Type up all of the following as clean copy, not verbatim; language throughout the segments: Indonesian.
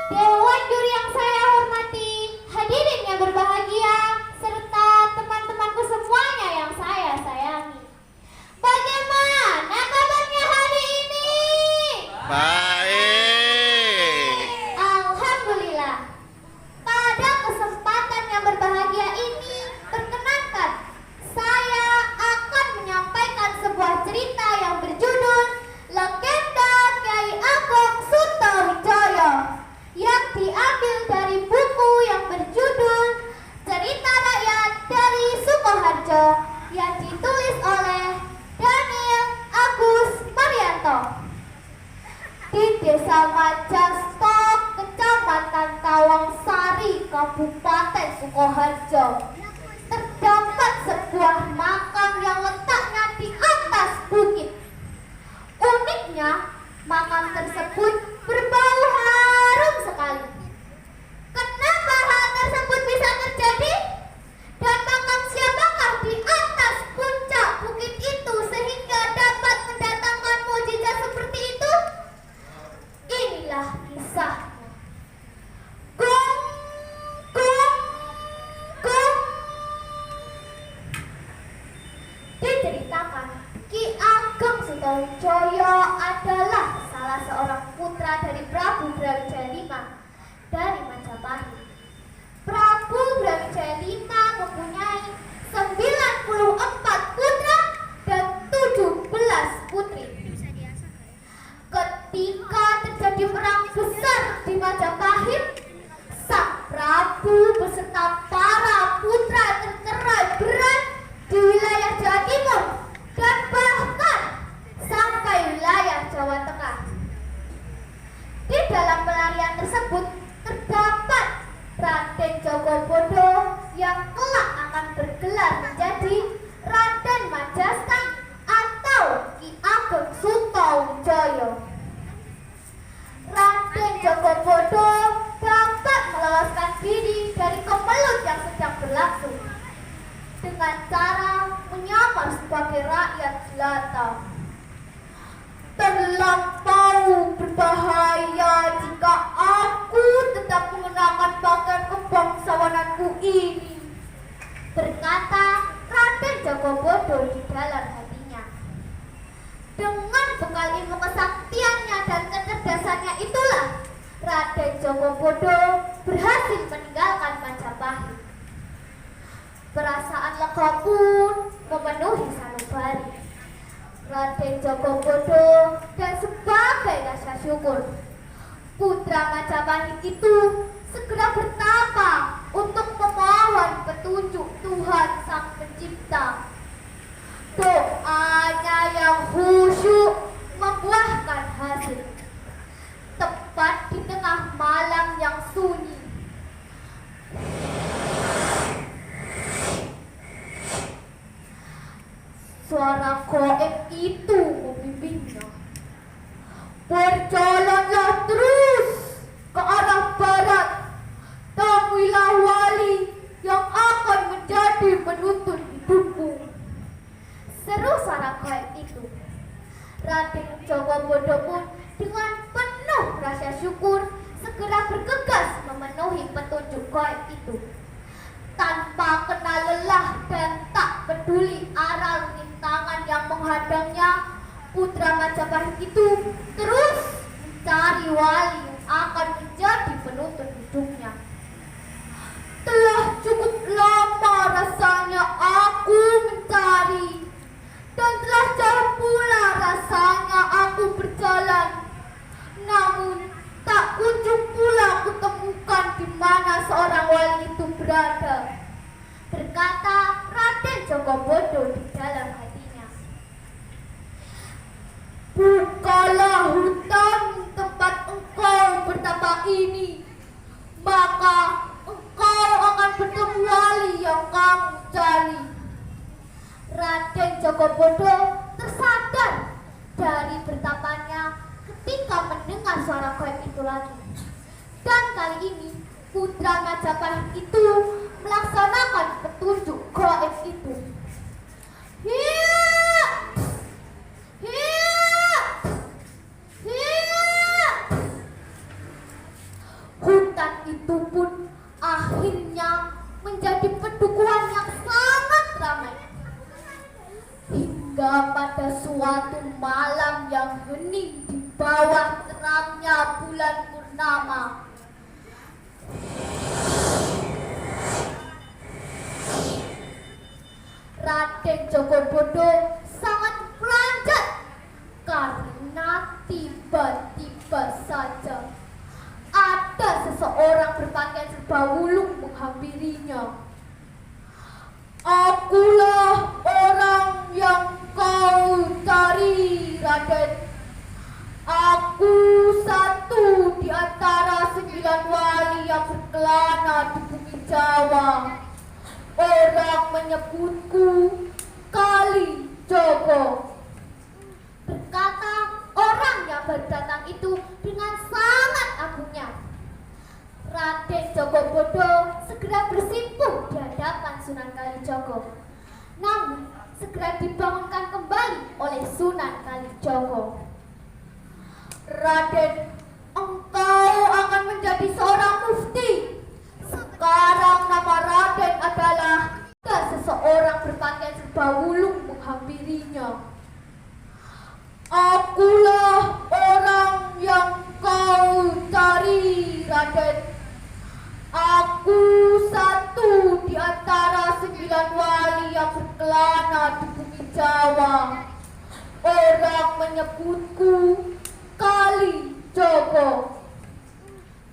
Dewan juri yang saya hormati, hadirin yang berbahagia, serta teman-temanku semuanya yang saya sayangi. Bagaimana kabarnya hari ini? Baik. Alhamdulillah. Pada kesempatan yang berbahagia ini, perkenankan saya akan menyampaikan sebuah cerita yang berjudul Legenda Kyai Ageng Sutowijoyo, yang diambil dari buku yang berjudul Cerita Rakyat dari Sukoharjo, yang ditulis oleh Daniel Agus Marianto. Di Desa Majasto, Kecamatan Tawangsari, Kabupaten Sukoharjo, terdapat sebuah makam yang letaknya di atas bukit. Uniknya, makam tersebut berbau harum sekali. Kenapa hal tersebut bisa terjadi? Dan makam siapakah di atas puncak bukit itu sehingga dapat mendatangkan mukjizat seperti itu? Inilah kisahnya. Gong, gong, gong. Diceritakan, Ki Ageng Sutowijoyo adalah salah seorang putra dari Prabu Brawijaya V dari Majapahit. Prabu Brawijaya V mempunyai 94 putra dan 17 putri. Ketika terjadi perang besar di Majapahit, sang Prabu beserta para putra tercerai berai di wilayah Jawa Timur dan bahkan sampai wilayah Jawa Tengah. Di dalam pelarian tersebut terdapat Raden Jogobodo yang kelak akan bergelar menjadi Raden Majasta atau Ki Ageng Sutowijoyo. Raden Jogobodo dapat meloloskan diri dari kemelut yang sedang berlangsung dengan cara menyamar sebagai rakyat jelata. Terlampau berbahaya jika aku tetap mengenakan pakaian kebangsawananku ini, berkata Raden Jogobodo di dalam hatinya. Dengan bekal ilmu kesaktiannya dan kecerdasannya itulah Raden Jogobodo berhasil meninggalkan Majapahit. Perasaan lega pun memenuhi sanubari Raden Jogobodo, dan sebagai rasa syukur, putra Majapahit itu segera bertapa untuk memohon petunjuk Tuhan Sang Pencipta. Doanya yang khusyuk membuahkan hasil. Tepat di tengah malam yang sunyi, suara goib itu membimbingnya. Berjalanlah terus ke arah barat, temuilah wali yang akan menjadi penuntun hidupmu, seru suara goib itu. Raden Jogobodo pun dengan penuh rasa syukur segera bergegas memenuhi petunjuk goib itu. Tanpa kenal lelah dan tak peduli aral rintangan yang menghadangnya, putra Majapahit itu terus mencari wali yang akan menjadi penuntun hidupnya. Telah cukup lama rasanya aku mencari, dan telah jauh pula rasanya aku berjalan, namun tak kunjung pula kutemukan di mana seorang wali itu berada, berkata Raden Jogobodo di dalam hatinya. Bukalah hutan tempat engkau bertapa ini, maka engkau akan bertemu wali yang kamu cari. Raden Jogobodo tersadar dari bertapanya ketika mendengar suara goib itu lagi. Dan kali ini putra Majapahit itu melaksanakan petunjuk goib itu. Hiya! Hiya! Hiya! itu pun akhirnya menjadi pedukuhan yang sangat ramai. Hingga pada suatu malam yang hening di bawah terangnya bulan purnama, Raden Jogobodo sangat beranjat karena tiba-tiba saja ada seseorang berpakaian serba wulung menghampirinya. "Akulah orang yang kau cari, Raden. Aku satu di antara 9 wali yang berkelana di bumi Jawa. Orang menyebutku Kalijogo," berkata orang yang baru datang itu dengan sangat agungnya. Raden Jogobodo segera bersimpuh di hadapan Sunan Kalijogo, namun segera dibangunkan kembali oleh Sunan Kalijogo. "Raden, engkau akan menjadi seorang mufti. Sekarang nama Raden adalah..." Seseorang berpakaian serba wulung menghampirinya. "Akulah orang yang kau cari, Raden. Aku satu di antara 9 wali yang berkelana di bumi Jawa. Orang menyebutku Kalijogo,"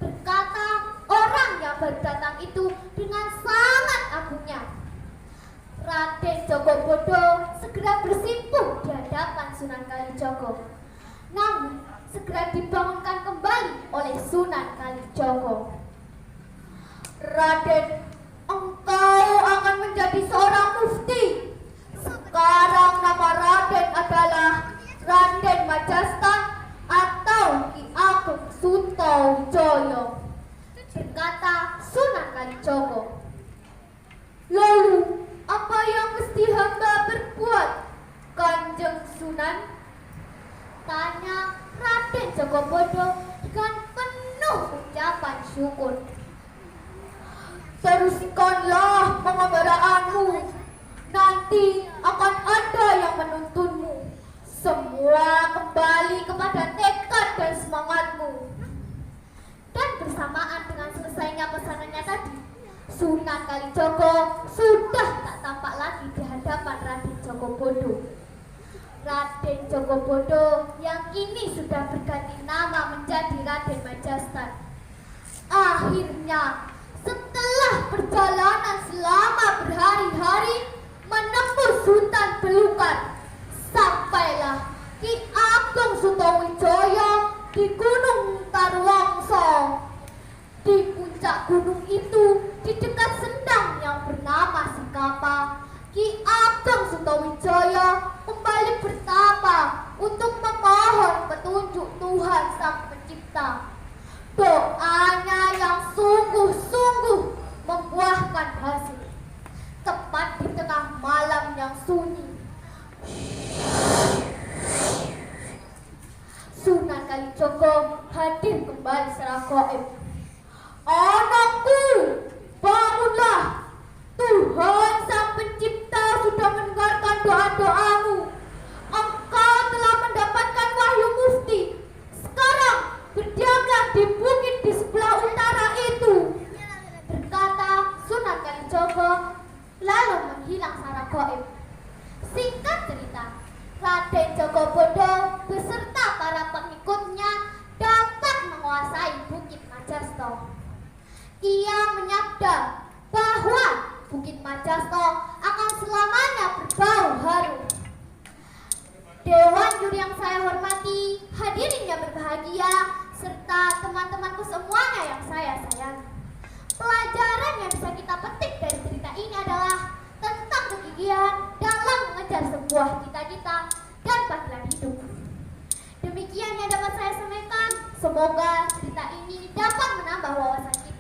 berkata orang yang baru datang itu dengan sangat agungnya. Raden Jogobodo segera bersimpuh di hadapan Sunan Kalijogo, namun segera dibangunkan kembali oleh Sunan Kalijogo. "Raden, engkau akan menjadi seorang mufti. Sekarang nama Raden adalah Raden Majasta atau Ki Ageng Sutowijoyo," berkata Sunan Kalijogo. "Lalu apa yang mesti hamba berbuat, Kanjeng Sunan?" tanya Raden Jogobodo dengan penuh ucapan syukur. "Teruskanlah pengembaraanmu. Nanti akan ada yang menuntunmu. Semua kembali kepada tekad dan semangatmu." Dan bersamaan dengan selesainya pesanannya tadi, Sunan Kalijogo sudah tak tampak lagi di hadapan Raden Jogobodo. Raden Jogobodo yang kini sudah berganti nama menjadi Raden Majasta, akhirnya setelah perjalanan selama berhari-hari menembus hutan belukar, sampailah Ki Ageng Sutowijoyo di Gunung Tarwangsa. Di puncak gunung itu, di dekat sendang yang bernama Sikapa, Ki Ageng Sutowijoyo kembali bertapa untuk memohon petunjuk Tuhan Sang Pencipta. Doanya yang sungguh-sungguh membuahkan hasil. Tepat di tengah malam yang sunyi, Sunan Kalijogo hadir kembali secara gaib. "Anakku, bangunlah. Tuhan Sang Pencipta sudah mendengarkan doa-doamu. Engkau telah mendapatkan wahyu mufti. Sekarang berdiamlah di bukit di sebelah utara itu," berkata Sunan Kalijogo lalu menghilang secara gaib. Singkat cerita, Raden Jogobodo beserta para pengikutnya dapat menguasai Bukit Majasto. Ia menyabda bahwa Bukit Majasto akan selamanya berbau harum. Dewan juri yang saya hormati, hadirin yang berbahagia, serta teman-temanku semuanya yang saya sayangi. Pelajaran yang bisa kita petik dari cerita ini adalah tentang kegigihan dalam mengejar sebuah cita-cita dan panggilan hidup. Demikian yang dapat saya sampaikan. Semoga cerita ini dapat menambah wawasan kita